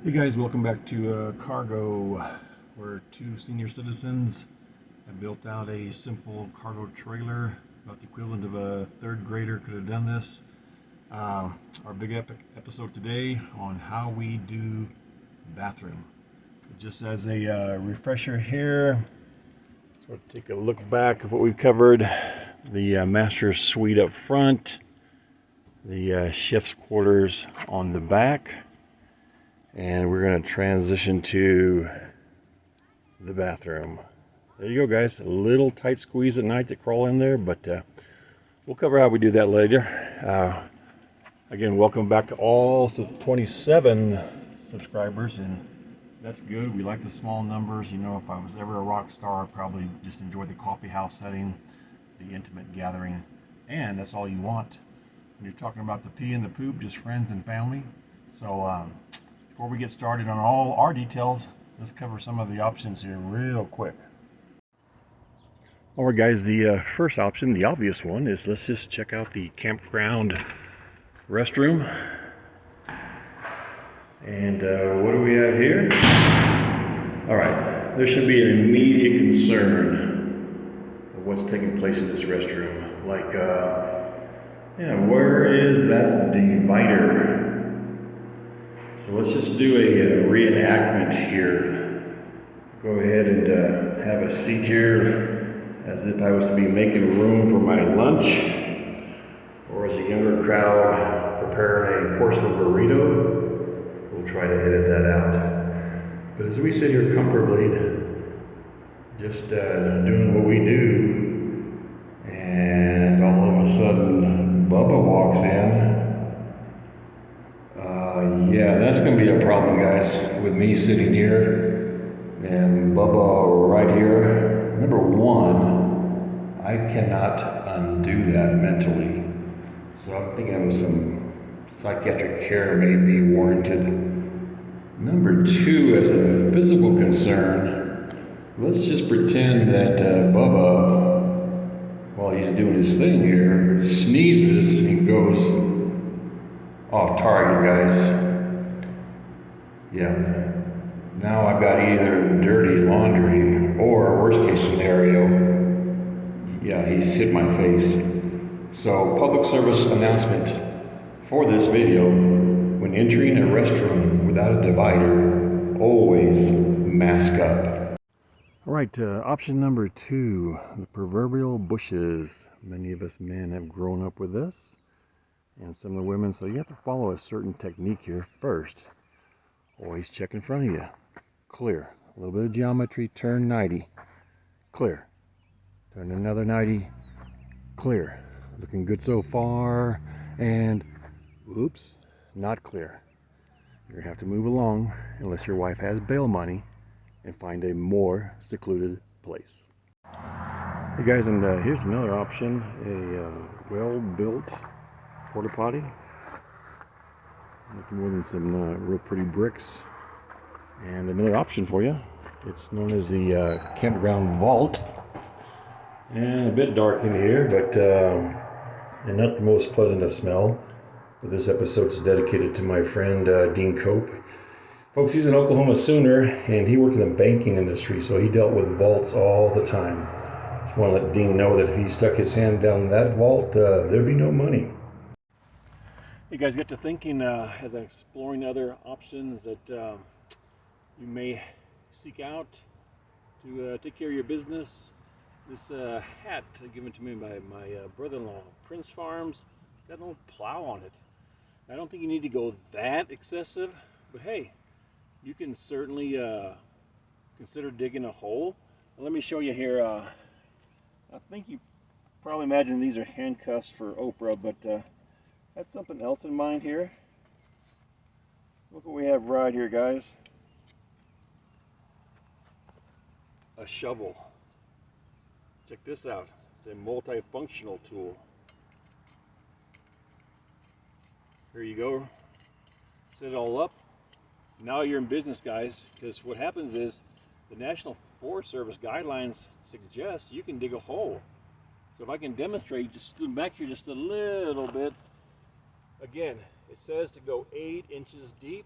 Hey guys, welcome back to Cargo, where two senior citizens have built out a simple cargo trailer, about the equivalent of a third grader could have done this. Our big epic episode today on how we do bathroom. Just as a refresher here, sort of take a look back of what we've covered. The master suite up front, the chef's quarters on the back, and we're going to transition to the bathroom. There you go, guys. A little tight squeeze at night to crawl in there, but we'll cover how we do that later. Again, welcome back to all 27 subscribers, and that's good. We like the small numbers. You know, if I was ever a rock star, I'd probably just enjoy the coffee house setting, the intimate gathering, and that's all you want. When you're talking about the pee and the poop, just friends and family. So before we get started on all our details, let's cover some of the options here real quick. All right, guys, the first option, the obvious one, is let's just check out the Campground restroom. And what do we have here? All right, there should be an immediate concern of what's taking place in this restroom. Like, where is that divider? So let's just do a reenactment here. Go ahead and have a seat here as if I was to be making room for my lunch, or as a younger crowd preparing a porcelain burrito. We'll try to edit that out. But as we sit here comfortably, just doing what we do, and all of a sudden Bubba walks in. Yeah, that's going to be a problem, guys, with me sitting here and Bubba right here. Number one, I cannot undo that mentally. So I'm thinking of some psychiatric care may be warranted. Number two, as a physical concern, let's just pretend that Bubba, while he's doing his thing here, sneezes and goes off target, guys. Yeah. Now I've got either dirty laundry or, worst case scenario, yeah, he's hit my face. So, public service announcement for this video: when entering a restroom without a divider, always mask up. All right, option number two, the proverbial bushes. Many of us men have grown up with this, and some of the women, so you have to follow a certain technique here first. Always check in front of you. Clear. A little bit of geometry, turn 90. Clear. Turn another 90. Clear. Looking good so far, and oops, not clear. You're going to have to move along unless your wife has bail money and find a more secluded place. Hey guys, and here's another option, a well-built porta potty. Nothing more than some real pretty bricks. And another option for you, it's known as the Campground Vault. And a bit dark in here, but and not the most pleasant to smell. But this episode's dedicated to my friend Dean Cope. Folks, he's an Oklahoma Sooner, and he worked in the banking industry, so he dealt with vaults all the time. Just want to let Dean know that if he stuck his hand down that vault, there'd be no money. You guys get to thinking as I'm exploring other options that you may seek out to take care of your business. This hat given to me by my brother-in-law, Prince Farms, got an old plow on it. I don't think you need to go that excessive, but hey, you can certainly consider digging a hole. Well, let me show you here. I think you probably imagine these are handcuffs for Oprah, but that's something else in mind here. Look what we have right here, guys. A shovel. Check this out. It's a multifunctional tool. Here you go. Set it all up. Now you're in business, guys, because what happens is the National Forest Service guidelines suggest you can dig a hole. So if I can demonstrate, just scoot back here just a little bit. Again, it says to go 8 inches deep.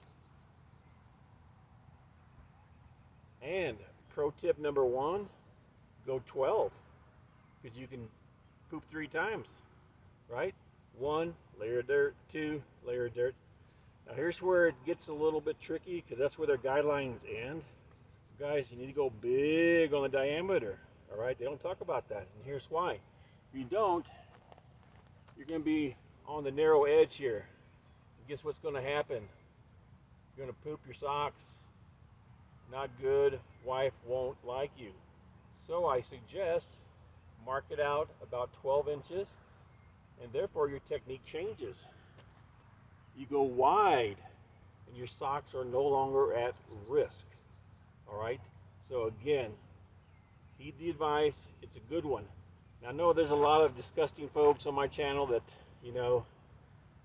And pro tip number 1, go 12, because you can poop 3 times, right? 1, layer of dirt. 2, layer of dirt. Now here's where it gets a little bit tricky, because that's where their guidelines end. Guys, you need to go big on the diameter, all right? They don't talk about that, and here's why. If you don't, you're going to be on the narrow edge here. And guess what's going to happen? You're going to poop your socks. Not good. Wife won't like you. So I suggest mark it out about 12 inches, and therefore your technique changes. You go wide, and your socks are no longer at risk. All right? So again, heed the advice. It's a good one. Now, I know there's a lot of disgusting folks on my channel that, you know,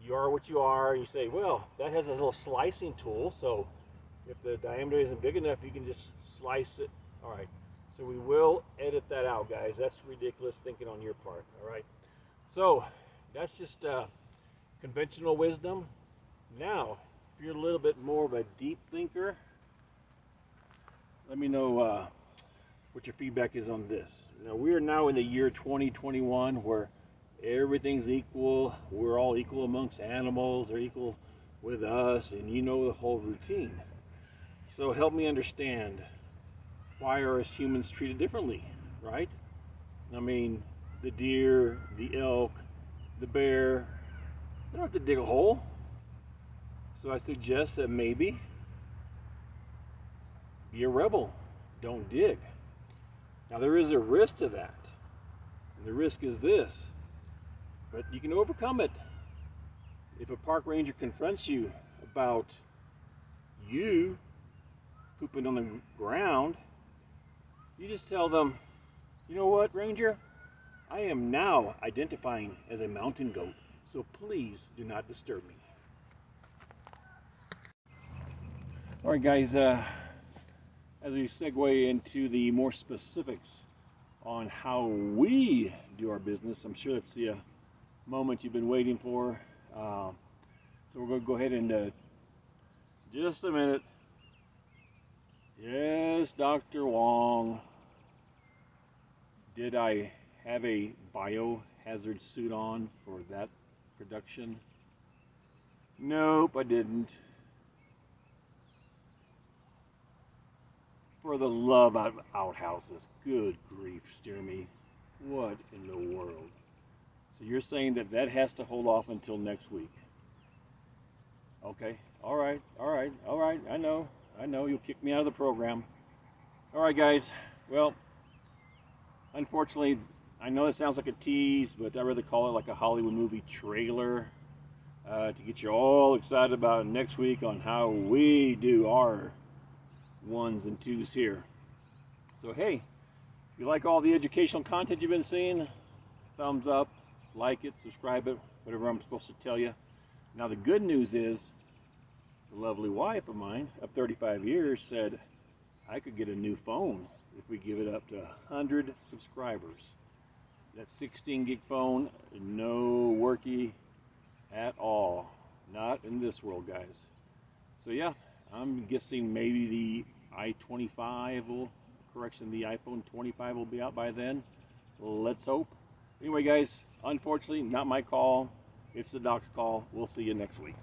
you are what you are. You say, well, that has a little slicing tool, so if the diameter isn't big enough, you can just slice it. All right. So we will edit that out, guys. That's ridiculous thinking on your part. All right. So that's just conventional wisdom. Now, if you're a little bit more of a deep thinker, let me know what your feedback is on this. Now, we are now in the year 2021 where everything's equal. We're all equal amongst animals. They're equal with us, and you know the whole routine. So help me understand, why are us humans treated differently, right? I mean, the deer, the elk, the bear, they don't have to dig a hole. So I suggest that maybe be a rebel. Don't dig. Now there is a risk to that. And the risk is this, but you can overcome it. If a park ranger confronts you about you pooping on the ground, you just tell them, you know what, Ranger? I am now identifying as a mountain goat, so please do not disturb me. All right, guys, as we segue into the more specifics on how we do our business, I'm sure that's the moment you've been waiting for. So we're going to go ahead and just a minute. Yes, Dr. Wong. Did I have a biohazard suit on for that production? Nope, I didn't. For the love of outhouses. Good grief, steer me. What in the world? So you're saying that that has to hold off until next week? Okay, all right. I know, you'll kick me out of the program. All right, guys, well, unfortunately, I know it sounds like a tease, but I'd rather call it like a Hollywood movie trailer to get you all excited about next week on how we do our ones and twos here. So hey, if you like all the educational content you've been seeing, thumbs up, like it, subscribe it, whatever I'm supposed to tell you. Now the good news is, the lovely wife of mine of 35 years said I could get a new phone if we give it up to 100 subscribers. That 16 gig phone, no worky at all. Not in this world, guys. So yeah, I'm guessing maybe the i25 will, the iPhone 25 will be out by then. Let's hope. Anyway, guys, unfortunately, not my call. It's the doc's call. We'll see you next week.